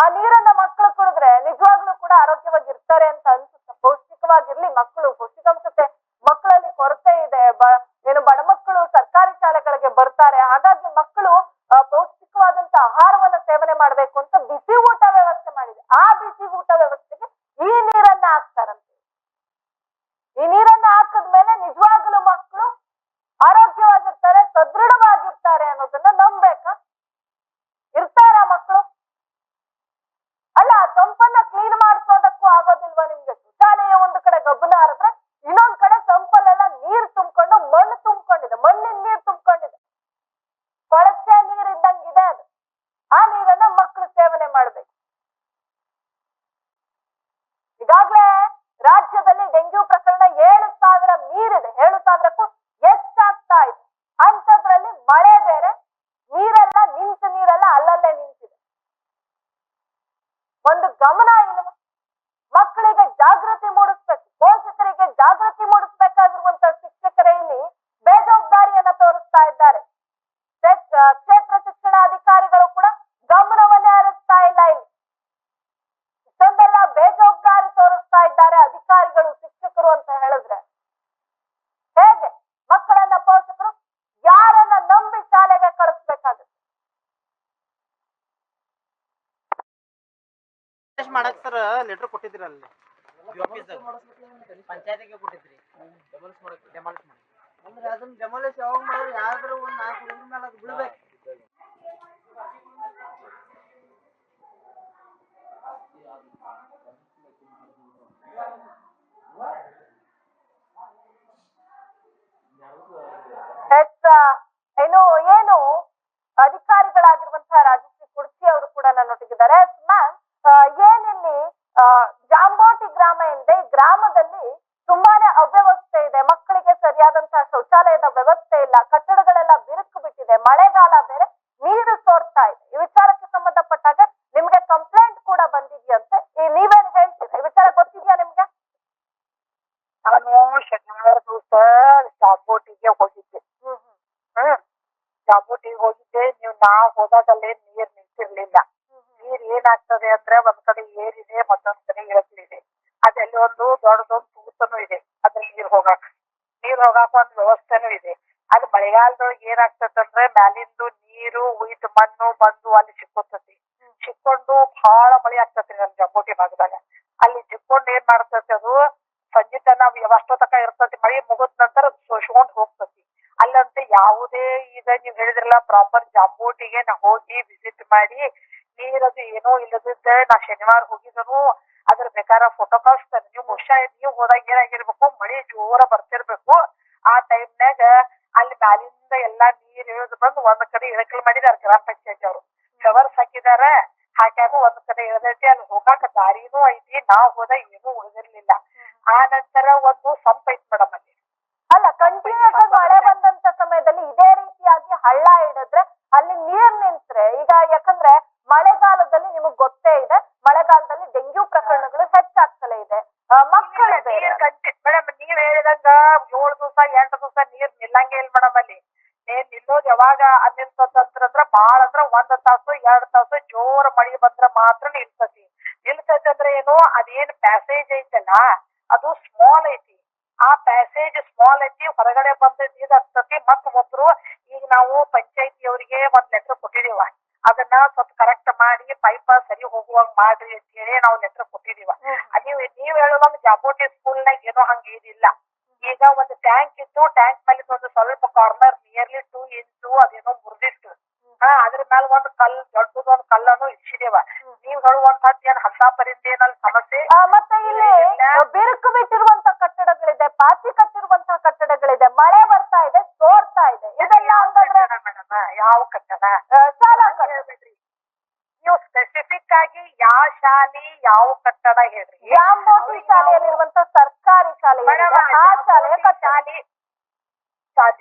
ಆ ನೀರನ್ನ ಮಕ್ಕಳು ಕುಡಿದ್ರೆ ನಿಜವಾಗ್ಲೂ ಕೂಡ ಆರೋಗ್ಯವಾಗಿರ್ತಾರೆ ಅಂತ ಅನ್ಸುತ್ತೆ. ಪೌಷ್ಟಿಕವಾಗಿರ್ಲಿ ಮಕ್ಕಳು, ಪೌಷ್ಟಿಕಾಂಶತೆ ಮಕ್ಕಳಲ್ಲಿ ಕೊರತೆ ಇದೆ. ಏನು ಬಡ ಮಕ್ಕಳು ಸರ್ಕಾರಿ ಶಾಲೆಗಳಿಗೆ ಬರ್ತಾರೆ, ಹಾಗಾಗಿ ಮಕ್ಕಳು ಪೌಷ್ಟಿಕವಾದಂತ ಆಹಾರವನ್ನ ಸೇವನೆ ಮಾಡ್ಬೇಕು ಅಂತ ಬಿಸಿ ಊಟ ವ್ಯವಸ್ಥೆ ಮಾಡಿದೆ. ಆ ಬಿಸಿ ಊಟ ವ್ಯವಸ್ಥೆಗೆ ಈ ನೀರನ್ನ ಹಾಕ್ತಾರಂತೆ. ಈ ನೀರನ್ನ ಹಾಕಿದ್ಮೇಲೆ ನಿಜವಾಗ್ಲೂ ಮಕ್ಕಳು ಆರೋಗ್ಯವಾಗಿರ್ತಾರೆ, ಸದೃಢವಾಗಿರ್ತಾರೆ ಅನ್ನೋದನ್ನ ನಂಬೇಕಾ? ಇರ್ತಾರ ಮಕ್ಕಳು? ಅಲ್ಲ, ಸಂಪನ್ನ ಕ್ಲೀನ್ ಮಾಡ್ಸೋದಕ್ಕೂ ಆಗೋದಿಲ್ವಾ ನಿಮ್ಗೆ? ಶೌಚಾಲಯ ಒಂದು ಕಡೆ ಗಬ್ಬನ ಹರಿದ್ರೆ ಇನ್ನೊಂದ್ ಕಡೆ ಸಂಪಲ್ಲೆಲ್ಲ ನೀರ್ ತುಂಬಿಕೊಂಡು ಮಣ್ಣು ತುಂಬಿಕೊಂಡಿದೆ, ಮಣ್ಣಿನ ನೀರ್ ತುಂಬಿಕೊಂಡಿದೆ, ಕೊಳಚೆ ನೀರ್ ಇದ್ದಂಗಿದೆ ಅದು. ಆ ನೀರನ್ನ ಮಕ್ಕಳು ಸೇವನೆ ಮಾಡ್ಬೇಕು. ಈಗಾಗ್ಲೇ ರಾಜ್ಯದಲ್ಲಿ ಡೆಂಗ್ಯೂ ಪ್ರಕರಣ 7,000 ಮೀರಿದೆ, 7,000ಕ್ಕೂ ಹೆಚ್ಚಾಗ್ತಾ ಇದೆ. ಅಂತದ್ರಲ್ಲಿ ಮಳೆ ಬೇರೆ, ನೀರೆಲ್ಲ ನೀರೆಲ್ಲ ಅಲ್ಲಲ್ಲೇ ನಿಂತಿದೆ. ಒಂದು ಗಮನ ಇಲ್ವ? ಮಕ್ಕಳಿಗೆ ಜಾಗೃತಿ ಮೂಡಿಸ್ಬೇಕು, ಪೋಷಕರಿಗೆ ಜಾಗೃತಿ ಮೂಡಿಸ್ಬೇಕಾಗಿರುವಂತಹ ಶಿಕ್ಷಕರೇ ಇಲ್ಲಿ ಬೇಜವಾಬ್ದಾರಿಯನ್ನ ತೋರಿಸ್ತಾ ಇದ್ದಾರೆ. ಕ್ಷೇತ್ರ ಶಿಕ್ಷಣಾಧಿಕಾರಿಗಳು ಕೂಡ ಗಮನವನ್ನೇ ಹರಿಸ್ತಾ ಇಲ್ಲ. ಇಲ್ಲಿ ಇಷ್ಟೊಂದೆಲ್ಲ ಬೇಜವಾಬ್ದಾರಿ ತೋರಿಸ್ತಾ ಇದ್ದಾರೆ ಅಧಿಕಾರಿಗಳು, ಶಿಕ್ಷಕರು ಅಂತ ಹೇಳಿದ್ರೆ ಹೇಗೆ? ಮಕ್ಕಳನ್ನ ಪೋಷಕರು ಯಾರನ್ನ ನಂಬಿ ಶಾಲೆಗೆ ಕಳಿಸ್ಬೇಕಾಗುತ್ತೆ? ಮಾಡಕ್ ಸರ್ ಲೆಟರ್ ಕೊಟ್ಟಿದ್ರಿ ಅಲ್ಲಿ ಪಂಚಾಯತಿಗೆ ಕೊಟ್ಟಿದ್ರಿ ಡೆಮಾಲಿಷ್ ಮಾಡಿ ಅಂದ್ರೆ ಅದನ್ನ ಡೆಮಾಲಿಷ್ ಯಾವಾಗ ಮಾಡಿದ್ರೆ ಯಾವ್ದಾದ್ರು ಒಂದು 4 ದಿನದ ಮೇಲೆ ಅದು ಬಿಡ್ಬೇಕು. ಏನು ಅಧಿಕಾರಿಗಳಾಗಿರುವಂತಹ ರಾಜಶ್ರೀ ಕುರ್ಚಿ ಅವರು ಕೂಡ ನನ್ನೊಟ್ಟಿಗಿದ್ದಾರೆ. ಮ್ಯಾಮ್, ಏನಿಲ್ಲಿ ಜಾಂಬೋಟಿ ಗ್ರಾಮ ಇದೆ, ಈ ಗ್ರಾಮದಲ್ಲಿ ತುಂಬಾನೇ ಅವ್ಯವಸ್ಥೆ ಇದೆ. ಮಕ್ಕಳಿಗೆ ಸರಿಯಾದಂತಹ ಶೌಚಾಲಯದ ವ್ಯವಸ್ಥೆ ಇಲ್ಲ, ಕಟ್ಟಡಗಳೆಲ್ಲ ಬಿರುಕು ಬಿಟ್ಟಿದೆ, ಮಳೆಗಾಲ ಬೇರೆ, ನೀರು ಸೋರ್ತಾ ಇದೆ. ಈ ವಿಚಾರಕ್ಕೆ ಸಂಬಂಧಪಟ್ಟಾಗ ನಿಮ್ಗೆ ಕಂಪ್ಲೇಂಟ್ ಕೂಡ ಬಂದಿದೆಯಂತೆ. ನೀವೇನ್ ಹೇಳ್ತೀರಾ? ಈ ವಿಚಾರ ಗೊತ್ತಿದ್ಯಾ ನಿಮ್ಗೆ? ನಾನು ಶನಿವಾರ ದಿವಸ ಜಾಂಬೋಟಿಗೆ ಹೋಗಿದ್ದೆ. ಜಾಂಬೋಟಿಗೆ ಹೋಗಿದ್ದೆ. ನಾ ಹೋದಾಗಲ್ಲೇ ನೀರ್ ನಿಂತಿರ್ಲಿಲ್ಲ. ನೀರ್ ಏನಾಗ್ತದೆ ಅಂದ್ರೆ ಒಂದ್ ಕಡೆ ಏರಿದೆ, ಮತ್ತೊಂದ್ ಕಡೆ ಇಳಕ್ಲಿದೆ. ಅದಲ್ಲಿ ಒಂದು ದೊಡ್ಡದೊಂದು ತೂತನೂ ಇದೆ, ಅದ್ರ ನೀರ್ ಹೋಗಾಕ ಒಂದ್ ವ್ಯವಸ್ಥೆನೂ ಇದೆ. ಅದು ಮಳೆಗಾಲದೊಳಗೆ ಏನಾಗ್ತದಂದ್ರೆ ಮ್ಯಾಲಿಂದು ನೀರು ಉಯ್ದು ಮಣ್ಣು ಬಂದು ಅಲ್ಲಿ ಸಿಕ್ಕೋತತಿ. ಸಿಕ್ಕೊಂಡು ಬಹಳ ಮಳೆ ಆಗ್ತತಿ ನಮ್ ಜಾಂಬೋಟಿ ಭಾಗದಾಗ. ಅಲ್ಲಿ ಸಿಕ್ಕೊಂಡು ಏನ್ ಮಾಡ್ತತಿ, ಅದು ಸಂಜೆ ತನ ಅಷ್ಟೊತ್ತಕ ಇರ್ತತಿ. ಮಳೆ ಮುಗಿದ ನಂತರ ಸೋಸ್ಕೊಂಡ್ ಹೋಗ್ತತಿ. ಅಲ್ಲಂತೆ ಯಾವುದೇ ಈಗ ನೀವ್ ಹೇಳಿದ್ರಲ್ಲ ಪ್ರಾಪರ್ ಜಾಂಬೋಟಿಗೆ ನಾ ಹೋಗಿ ವಿಸಿಟ್ ಮಾಡಿ ನೀರದು ಏನೋ ಇಲ್ಲದಿದ್ದೆ. ನಾ ಶನಿವಾರ ಹೋಗಿದ್ದನು, ಅದ್ರ ಬೇಕಾದ ಫೋಟೋ ಕಳಿಸ್ತೇನೆ. ನೀವು ನೀವು ಹೋದಾಗ ಏನಾಗಿರ್ಬೇಕು, ಮಳಿ ಜೋರ ಬರ್ತಿರ್ಬೇಕು. ಆ ಟೈಮ್ನಾಗ ಅಲ್ಲಿ ಮ್ಯಾಲಿಂದ ಎಲ್ಲಾ ನೀರ್ ಇಳಿದು ಬಂದು ಒಂದ್ ಕಡೆ ಇಳಕಲ್ ಮಾಡಿದಾರ ಗ್ರಾಮ ಪಂಚಾಯತಿ ಅವರು. ಶವರ್ಸ್ ಹಾಕಿದಾರ, ಹಾಕ್ಯಾಗ ಒಂದ್ ಕಡೆ ಇಳದೈತಿ. ಅಲ್ಲಿ ಹೋಗಾಕ ದಾರಿನೂ ಐತಿ. ನಾವ್ ಹೋದಾಗ ಏನೂ ಉಳಿದಿರ್ಲಿಲ್ಲ. ಆ ನಂತರ ಒಂದು ಸಂಪ್ ಐತಿ ಮೇಡಮ್ ಅಲ್ಲಿ. ಅಲ್ಲ, ಕಂಟಿನ್ಯೂಸ್ ಆಗಿ ಮಳೆ ಬಂದಂತ ಸಮಯದಲ್ಲಿ ಇದೇ ರೀತಿಯಾಗಿ ಹಳ್ಳ ಹಿಡಿದ್ರೆ ಅಲ್ಲಿ ನೀರ್ ನಿಂತ್ರೆ, ಈಗ ಯಾಕಂದ್ರೆ ಮಳೆಗಾಲದಲ್ಲಿ ನಿಮಗ್ ಗೊತ್ತೇ ಇದೆ, ಮಳೆಗಾಲದಲ್ಲಿ ಡೆಂಗ್ಯೂ ಪ್ರಕರಣಗಳು ಹೆಚ್ಚಾಗ್ತಲೇ ಇದೆ. ಮಕ್ಕಳು ಮೇಡಮ್ ನೀವ್ ಹೇಳಿದಂಗ 7 ದಿವಸ 8 ದಿವಸ ನೀರ್ ನಿಲ್ಲಂಗೆ ಇಲ್ಲ ಮೇಡಮ್ ಅಲ್ಲಿ. ನಿಲ್ಲೋದ್ ಯಾವಾಗ ನಿಲ್ತಂದ್ರ ಬಾಳ ಅಂದ್ರ 1 ತಾಸು 2 ತಾಸು ಜೋರ್ ಮಳಿ ಬಂದ್ರ ಮಾತ್ರ ನಿಲ್ತತಿ. ಅಂದ್ರೆ ಏನು, ಅದೇನ್ ಪ್ಯಾಸೇಜ್ ಐತಲ್ಲ ಅದು ಸ್ಮಾಲ್ ಐತಿ. ಆ ಪ್ಯಾಸೇಜ್ ಸ್ಮಾಲ್ ಐತಿ, ಹೊರಗಡೆ ಬಂದೈತಿ ಇದಾಗ್ತತಿ. ಮತ್ತ ಒಬ್ರು ಈಗ ನಾವು ಪಂಚಾಯತಿಯವರಿಗೆ ಒಂದ್ ಲೆಟರ್ ಕೊಟ್ಟಿದೀವ, ಅದನ್ನ ಸ್ವಲ್ಪ ಕರೆಕ್ಟ್ ಮಾಡಿ ಪೈಪ ಸರಿ ಹೋಗುವಂಗ್ ಮಾಡ್ರಿ ಅಂತ ಹೇಳಿ ನಾವು ಲೆಟರ್ ಕೊಟ್ಟಿದೀವ. ನೀವ್ ಹೇಳುವಂಗ ಜಾಂಬೋಟಿ ಸ್ಕೂಲ್ನಾಗ ಏನೋ ಹಂಗ ಏನಿಲ್ಲ. ಈಗ ಒಂದು ಟ್ಯಾಂಕ್ ಇತ್ತು, ಟ್ಯಾಂಕ್ ಮೇಲೆ ಒಂದು ಸ್ವಲ್ಪ ಕಾರ್ನರ್ ನಿಯರ್ಲಿ 2 ಇಂಚು ಅದೇನೋ ಮುರಿದಿತ್ತು. ಅದ್ರ ಮೇಲೆ ಒಂದು ದೊಡ್ಡದೊಂದು ಕಲ್ಲನ್ನು ಇಚ್ಚಿದೇವ. ನೀವ್ ಹೇಳುವಂತಹದ್ದು ಏನ್ ಅಂತ ಪರಿಂದ ಏನಲ್ಲಿ ಸಮಸ್ಯೆ. ಮತ್ತೆ ಇಲ್ಲಿ ಬಿರುಕು ಬಿಟ್ಟಿರುವಂತ ಕಟ್ಟಡಗಳಿದೆ, ಪಾಚಿ ಕಟ್ಟಿರುವಂತಹ ಕಟ್ಟಡಗಳಿದೆ, ಮಳೆ ಬರ್ತಾ ಇದೆ, ಸೋರ್ತಾ ಇದೆ. ಇದೆಲ್ಲ ಮೇಡಮ್ ಯಾವ ಕಟ್ಟಡ? ಶಾಲಾ ಕಟ್ಟಡ. ನೀವು ಸ್ಪೆಸಿಫಿಕ್ ಆಗಿ ಯಾವ ಶಾಲೆ ಯಾವ ಕಟ್ಟಡ ಹೇಳ್ರಿ? ಜಾಂಬೋಟಿ ಶಾಲೆಯಲ್ಲಿರುವಂತ ಸರ್ಕಾರಿ ಶಾಲೆ, ಆ ಶಾಲೆಯ ಶಾಲೆ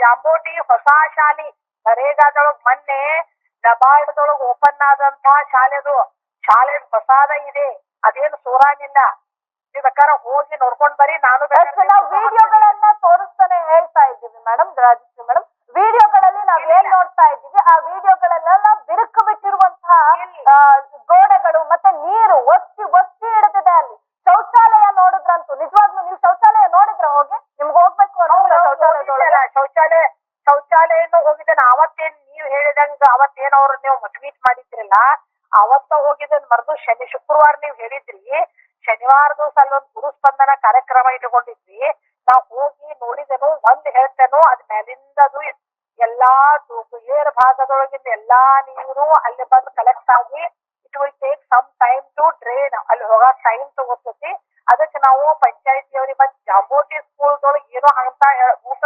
ಜಾಂಬೋಟಿ ಹೊಸ ಶಾಲೆ ನರೇಗಾದೊಳಗ್ ಮೊನ್ನೆ ನಬಾರ್ಡ್ದೊಳಗ್ ಓಪನ್ ಆದಂತಹ ಶಾಲೆದು. ಶಾಲೆ ಹೊಸಾದ ಇದೆ, ಅದೇನು ಸೋರಾಗಿಲ್ಲ. ನೀವು ಬೇಕಾದ್ರೆ ಹೋಗಿ ನೋಡ್ಕೊಂಡ್ ಬರೀ. ನಾನು ನಾವು ವಿಡಿಯೋಗಳನ್ನ ತೋರಿಸ್ತಾನೆ ಹೇಳ್ತಾ ಇದ್ದೀವಿ ಮೇಡಮ್, ರಾಜಶ್ರೀ ಮೇಡಮ್. ವಿಡಿಯೋಗಳಲ್ಲಿ ನಾವ್ ಏನ್ ನೋಡ್ತಾ ಇದ್ದೀವಿ, ಆ ವಿಡಿಯೋಗಳೆಲ್ಲ ಬಿರುಕು ಬಿಟ್ಟಿರುವಂತಹ ಗೋಡೆಗಳು ಮತ್ತೆ ಅವ್ರು ನೀವು ಮೀಟ್ ಮಾಡಿದ್ರಲ್ಲ ಅವತ್ತ ಹೋಗಿದ್ದ ಮರ್ದು ಶುಕ್ರವಾರ ನೀವ್ ಹೇಳಿದ್ರಿ, ಶನಿವಾರ ದಿವಸ ಅಲ್ಲೊಂದು ಗುರುಸ್ಪಂದನ ಕಾರ್ಯಕ್ರಮ ಇಟ್ಕೊಂಡಿದ್ವಿ. ನಾವ್ ಹೋಗಿ ನೋಡಿದೆನು, ಒಂದ್ ಹೇಳ್ತೇನು, ಅದ್ ಮೇಲಿಂದದು ಎಲ್ಲಾ ಏರ್ ಭಾಗದೊಳಗಿಂದ ಎಲ್ಲಾ ನೀರು ಅಲ್ಲಿ ಬಂದು ಕಲೆಕ್ಟ್ ಆಗಿ it will take some time to drain. ಅಲ್ಲಿ ಹೋಗಕ್ ಟೈಮ್ ತಗೋತೈತಿ. ಅದಕ್ಕೆ ನಾವು ಪಂಚಾಯತಿಯವ್ರಿಗೆ ಮತ್ತೆ ಜಾಂಬೋಟಿ ಸ್ಕೂಲ್ದೊಳಗೆ ಏನೋ ಅಂತ ಊಟ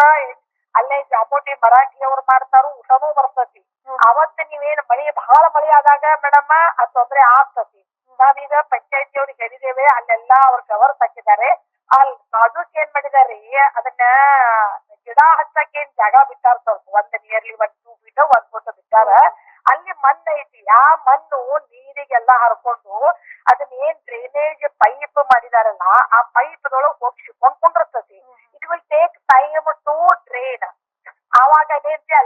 ಅಲ್ಲೇ ಜಾಂಬೋಟಿ ಮರಾಠಿ ಅವ್ರು ಮಾಡ್ತಾರು, ಊಟನೂ ಬರ್ತತಿ. ಅವತ್ತು ನೀವೇನ್ ಬಹಳ ಮಳಿ ಆದಾಗ ಮೇಡಮ್ ಅದ್ ತೊಂದ್ರೆ ಆಗ್ತತಿ. ನಾವೀಗ ಪಂಚಾಯತಿಯವ್ರಿಗೆ ಹೇಳಿದ್ದೇವೆ, ಅಲ್ಲೆಲ್ಲಾ ಅವ್ರ ಕವರ್ಸ್ ಹಾಕಿದ್ದಾರೆ. ಅಲ್ಲಿ ಬಾಜುಕ್ ಏನ್ ಮಾಡಿದಾರಿ, ಅದನ್ನ ಗಿಡ ಹಚ್ಚಕ್ಕೆ ಏನ್ ಜಾಗ ಬಿಟ್ಟಾರ, ಸ್ವಲ್ಪ ಒಂದ್ ನಿಯರ್ಲಿ 1-2 feet 1 foot ಬಿಟ್ಟಾರ. ಅಲ್ಲಿ ಮಣ್ಣು ಐತಿ, ಆ ಮಣ್ಣು ನೀರಿಗೆಲ್ಲಾ ಹರ್ಕೊಂಡು ಅದನ್ನ ಏನ್ ಡ್ರೈನೇಜ್ ಪೈಪ್ ಮಾಡಿದಾರಲ್ಲ ಆ ಪೈಪ್ ದೊಳಗ್ ಹೋಗಿ ಕೊಂಡ್ಕೊಂಡಿರ್ತತಿ. It will take time to drain. ಆವಾಗ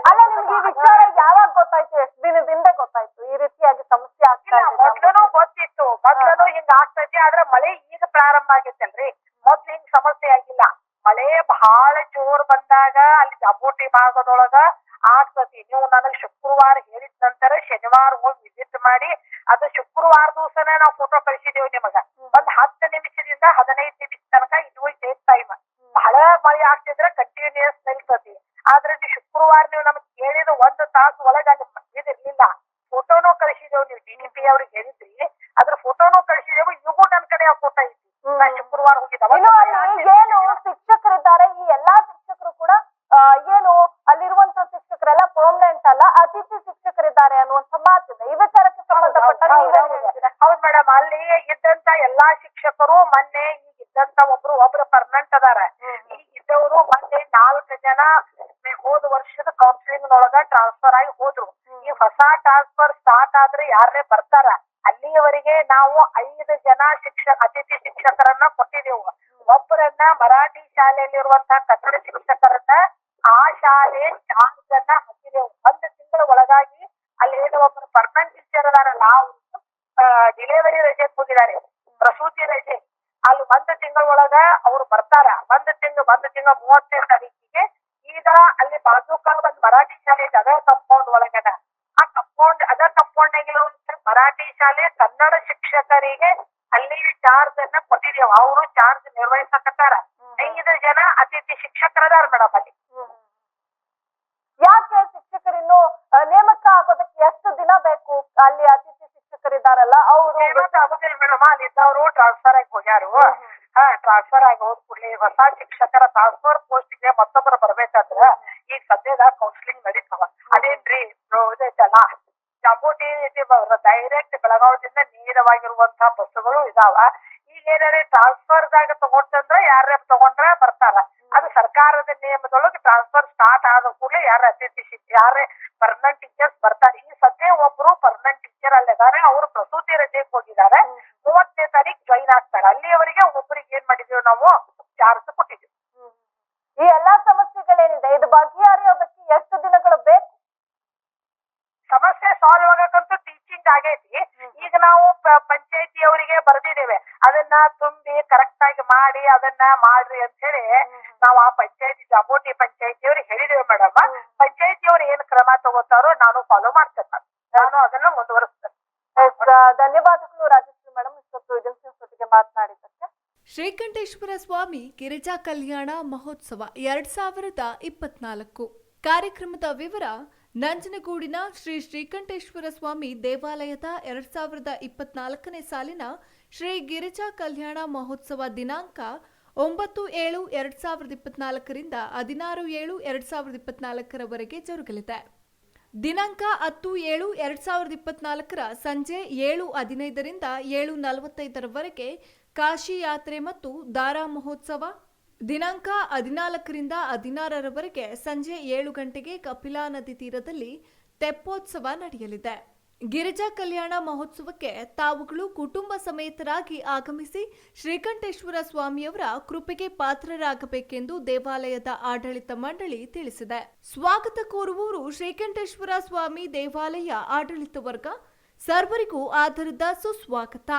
ಅಲ್ಲ, ನಿಮ್ಗೆ ಈ ವಿಚಾರ ಯಾವಾಗ ಗೊತ್ತಾಯ್ತು? ಎಷ್ಟು ದಿನದಿಂದ ಗೊತ್ತಾಯ್ತು ಈ ರೀತಿಯಾಗಿ ಸಮಸ್ಯೆ ಆಗ್ತಾ ಇದೆ? ಮೊದ್ಲೂ ಗೊತ್ತಿತ್ತು, ಮೊದ್ಲೂ ಹಿಂಗ ಆಗ್ತೈತಿ. ಆದ್ರೆ ಮಳೆ ಈಗ ಪ್ರಾರಂಭ ಆಗೈತಲ್ರಿ, ಮೊದ್ಲು ಹಿಂಗ್ ಸಮಸ್ಯೆ ಆಗಿಲ್ಲ. ಮಳೆ ಬಹಳ ಜೋರ್ ಬಂದಾಗ ಅಲ್ಲಿ ಜಾಂಬೋಟಿ ಭಾಗದೊಳಗ ಆಗ್ತತಿ. ನೀವು ನನಗ್ ಶುಕ್ರವಾರ ಹೇಳಿದ ನಂತರ ಶನಿವಾರ ಹೋಗಿ ವಿಸಿಟ್ ಮಾಡಿ, ಅದು ಶುಕ್ರವಾರ ದಿವಸನೇ ನಾವು ಫೋಟೋ ಕಳಿಸಿದೇವು ನಿಮಗ. ಒಂದ್ 10 ನಿಮಿಷದಿಂದ 15 ನಿಮಿಷ ತನಕ ಇಟ್ ವಿಲ್ ಟೇಕ್ ಟೈಮ್. ಬಹಳ ಮಳೆ ಆಗ್ತಿದ್ರೆ ಕಂಟಿನ್ಯೂಸ್ ನಿಲ್ತತಿ. ಆದ್ರೆ ಶುಕ್ರವಾರ ನೀವು ನಮ್ಗೆ ಕೇಳಿದ 1 ತಾಸು ಒಳಗೆ ಅಲ್ಲಿ ಇದಿರ್ಲಿಲ್ಲ. ಫೋಟೋನು ಕಳಿಸಿದೇವು, ನೀವು DDP ಅವ್ರಿಗೆ ಹೇಳಿದ್ರಿ, ಅದ್ರ ಫೋಟೋನು ಕಳಿಸಿದೇವು. ಇವು ನನ್ ಕಡೆ ಆ ಫೋಟೋ ಐತಿ. ನಾ ಶುಕ್ರವಾರ ಹೋಗಿದ್ದ. ಏನು ಶಿಕ್ಷಕರಿದ್ದಾರೆ, ಈ ಎಲ್ಲಾ ಶಿಕ್ಷಕರು ಕೂಡ ಏನು ಅಲ್ಲಿರುವಂತ ಶಿಕ್ಷಕರೆಲ್ಲ ಪರ್ಮನೆಂಟ್ ಅಲ್ಲ, ಅತಿಥಿ ಶಿಕ್ಷಕರಿದ್ದಾರೆ ಅನ್ನುವಂತ ಮಾತಿದೆ. ಈ ವಿಚಾರಕ್ಕೆ ಸಂಬಂಧಪಟ್ಟ ನೀವೇನ್ ಹೇಳ್ತೀರಾ? ಹೌದ್ ಮೇಡಮ್, ಅಲ್ಲಿ ಇದ್ದಂತ ಎಲ್ಲಾ ಶಿಕ್ಷಕರು ಮೊನ್ನೆ ಈಗ ಇದ್ದಂತ ಒಬ್ರು ಪರ್ಮನೆಂಟ್ ಅದಾರ. ಈಗ ಇದ್ದವರು ಮೊನ್ನೆ 4 ಜನ ಹೋದ ವರ್ಷದ ಕೌನ್ಸಿಲಿಂಗ್ ನೊಳಗ ಟ್ರಾನ್ಸ್ಫರ್ ಆಗಿ ಹೋದ್ರು. ಈ ಹೊಸ ಟ್ರಾನ್ಸ್ಫರ್ ಸ್ಟಾರ್ಟ್ ಆದ್ರೆ ಯಾರೇ ಬರ್ತಾರ. ಅಲ್ಲಿಯವರೆಗೆ ನಾವು 5 ಜನ ಅತಿಥಿ ಶಿಕ್ಷಕರನ್ನ ಕೊಟ್ಟಿದ್ದೆವು. ಒಬ್ಬರನ್ನ ಮರಾಠಿ ಶಾಲೆಯಲ್ಲಿರುವಂತಹ ಕನ್ನಡ ಶಿಕ್ಷಕರನ್ನ ಆ ಶಾಲೆ ಚಾರ್ಜನ್ನ ಹಾಕಿದೆವು. 1 ತಿಂಗಳ ಒಳಗಾಗಿ ಅಲ್ಲಿ ಏನು ಒಬ್ಬರು ಪರ್ಮನೆಂಟ್ ಟೀಚರ್ ಅದಾರಲ್ಲ, ಅವರು ಡಿಲಿವರಿ ರಜೆಗೆ ಹೋಗಿದ್ದಾರೆ, ಪ್ರಸೂತಿ ರಜೆ. ಅಲ್ಲಿ 1 ತಿಂಗಳ ಒಳಗ ಅವ್ರು ಬರ್ತಾರ. 1 ತಿಂಗಳು 30ನೇ ತಾರೀಕಿಗೆ. ಈಗ ಅಲ್ಲಿ ಬಾಜೂಕ ಒಂದ್ ಮರಾಠಿ ಶಾಲೆ ಅದ ಕಂಪೌಂಡ್ ಒಳಗದ. ಆ ಕಂಪೌಂಡ್ ಆಗಿರುವಂತ ಮರಾಠಿ ಶಾಲೆ ಕನ್ನಡ ಶಿಕ್ಷಕರಿಗೆ ಅಲ್ಲಿ ಚಾರ್ಜ್ ಅನ್ನ ಕೊಟ್ಟಿದ್ದೇವೆ. ಅವರು ಚಾರ್ಜ್ ನಿರ್ವಹಿಸಕತ್ತಾರ. 5 ಜನ ಅತಿಥಿ ಶಿಕ್ಷಕರದಾರ ಮೇಡಮ್ ಅಲ್ಲಿ. ಯಾಕೆ ಶಿಕ್ಷಕರಿನ್ನು ನೇಮಕ ಆಗೋದಕ್ಕೆ ಎಷ್ಟು ದಿನ ಬೇಕು? ಅಲ್ಲಿ ಅತಿಥಿ ಶಿಕ್ಷಕರಿದ್ದಾರಲ್ಲ ಅವರು ಆಗುದಿಲ್ಲ ಮೇಡಮ್, ಅಲ್ಲಿದ್ದವರು ಟ್ರಾನ್ಸ್ಫರ್ ಆಗಿ ಹೋಗ್ಯಾರು. ಟ್ರಾನ್ಸ್ಫರ್ ಆಗಿ ಹೋದ್ ಕೂಡಲೇ ಹೊಸ ಶಿಕ್ಷಕರ ಟ್ರಾನ್ಸ್ಫರ್ ಪೋಸ್ಟ್ ಗೆ ಮತ್ತೊಬ್ಬರು ಬರ್ಬೇಕಾದ್ರ ಈಗ ಸದ್ಯದ ಕೌನ್ಸಿಲಿಂಗ್ ನಡೀತಾವ. ಅದೇನ್ರಿ ಇದೈತಲ್ಲ ಜಾಂಬೋಟಿ ಡೈರೆಕ್ಟ್ ಬೆಳಗಾವದಿಂದ ನೇರವಾಗಿರುವಂತಹ ಬಸ್ಸುಗಳು ಇದಾವ. ಈಗ ಏನಾದ್ರೆ ಟ್ರಾನ್ಸ್ಫರ್ದಾಗ ತಗೊಂಡ್ರ ಯಾರ ತಗೊಂಡ್ರ ಬರ್ತಾರ. ಅದು ಸರ್ಕಾರದ ನಿಯಮದೊಳಗೆ ಟ್ರಾನ್ಸ್ಫರ್ ಸ್ಟಾರ್ಟ್ ಆದ ಕೂಡಲೇ ಯಾರೇ ಪರ್ಮನೆಂಟ್ ಟೀಚರ್ಸ್ ಬರ್ತಾರೆ. ಈ ಸದ್ಯ ಒಬ್ರು ಪರ್ಮನೆಂಟ್ ಟೀಚರ್ ಅಲ್ಲಿದ್ದಾರೆ, ಅವರು ಪ್ರಸೂತಿ ರಜೆಗೆ ಹೋಗಿದ್ದಾರೆ. 30ನೇ ತಾರೀಕು ಜಾಯಿನ್ ಆಗ್ತಾರೆ. ಅಲ್ಲಿಯವರೆಗೆ ಒಬ್ಬರಿಗೆ ಏನ್ ಮಾಡಿದೀವಿ ನಾವು, ಚಾರ್ಜ್ ಕೊಟ್ಟಿದ್ದೀವಿ. ಈ ಎಲ್ಲಾ ಸಮಸ್ಯೆಗಳೇನಿದೆ ಇದು ಬಗೆಹರಿಯೋದಕ್ಕೆ ಎಷ್ಟು ದಿನಗಳು ಬೇಕು? ಸಮಸ್ಯೆ ಸಾಲ್ವ್ ಆಗಕ್ಕಂತೂ ಟೀಚಿಂಗ್ ಆಗೈತಿ. ಈಗ ನಾವು ಪಂಚಾಯತಿಯವರಿಗೆ ಬರ್ದಿದ್ದೇವೆ, ಅದನ್ನ ತುಂಬಿ ಕರೆಕ್ಟ್ ಆಗಿ ಮಾಡಿ ಅದನ್ನ ಮಾಡ್ರಿ ಅಂತ ಹೇಳಿ ನಾವು ಆ ಪಂಚಾಯತಿ ಜಾಂಬೋಟಿ ಪಂಚಾಯತಿಯವ್ರಿಗೆ ಹೇಳಿದೇವೆ ಮೇಡಮ್. ಪಂಚಾಯತಿಯವ್ರು ಏನ್ ಕ್ರಮ ತಗೋತಾರೋ ನಾನು ಫಾಲೋ ಮಾಡ್ತೇನೆ. ನಾನು ಅದನ್ನ ಮುಂದುವರಿಸ್ತೇನೆ. ಧನ್ಯವಾದಗಳು ರಾಜಶ್ರೀ ಮೇಡಮ್, ಇಷ್ಟೊತ್ತು ಜೊತೆಗೆ ಮಾತನಾಡಿದ್ದಕ್ಕೆ. ಶ್ರೀಕಂಠೇಶ್ವರ ಸ್ವಾಮಿ ಗಿರಿಜಾ ಕಲ್ಯಾಣ ಮಹೋತ್ಸವ 2024 ಕಾರ್ಯಕ್ರಮದ ವಿವರ. ನಂಜನಗೂಡಿನ ಶ್ರೀ ಶ್ರೀಕಂಠೇಶ್ವರ ಸ್ವಾಮಿ ದೇವಾಲಯದ 2024ನೇ ಸಾಲಿನ ಶ್ರೀ ಗಿರಿಜಾ ಕಲ್ಯಾಣ ಮಹೋತ್ಸವ ದಿನಾಂಕ 9/7/2024 ರಿಂದ 16/7/2024 ಜರುಗಲಿದೆ. ದಿನಾಂಕ 10/7/2024 ಸಂಜೆ 7:15 ರಿಂದ 7:45 ಕಾಶಿ ಯಾತ್ರೆ ಮತ್ತು ದಾರಾ ಮಹೋತ್ಸವ. ದಿನಾಂಕ 14 ರಿಂದ 16 ಸಂಜೆ 7 ಗಂಟೆಗೆ ಕಪಿಲಾ ನದಿ ತೀರದಲ್ಲಿ ತೆಪ್ಪೋತ್ಸವ ನಡೆಯಲಿದೆ. ಗಿರಿಜಾ ಕಲ್ಯಾಣ ಮಹೋತ್ಸವಕ್ಕೆ ತಾವುಗಳು ಕುಟುಂಬ ಸಮೇತರಾಗಿ ಆಗಮಿಸಿ ಶ್ರೀಕಂಠೇಶ್ವರ ಸ್ವಾಮಿಯವರ ಕೃಪೆಗೆ ಪಾತ್ರರಾಗಬೇಕೆಂದು ದೇವಾಲಯದ ಆಡಳಿತ ಮಂಡಳಿ ತಿಳಿಸಿದೆ. ಸ್ವಾಗತ ಕೋರುವವರು ಶ್ರೀಕಂಠೇಶ್ವರ ಸ್ವಾಮಿ ದೇವಾಲಯ ಆಡಳಿತ ವರ್ಗ. ಸರ್ವರಿಗೂ ಆಧಾರದ ಸುಸ್ವಾಗತ.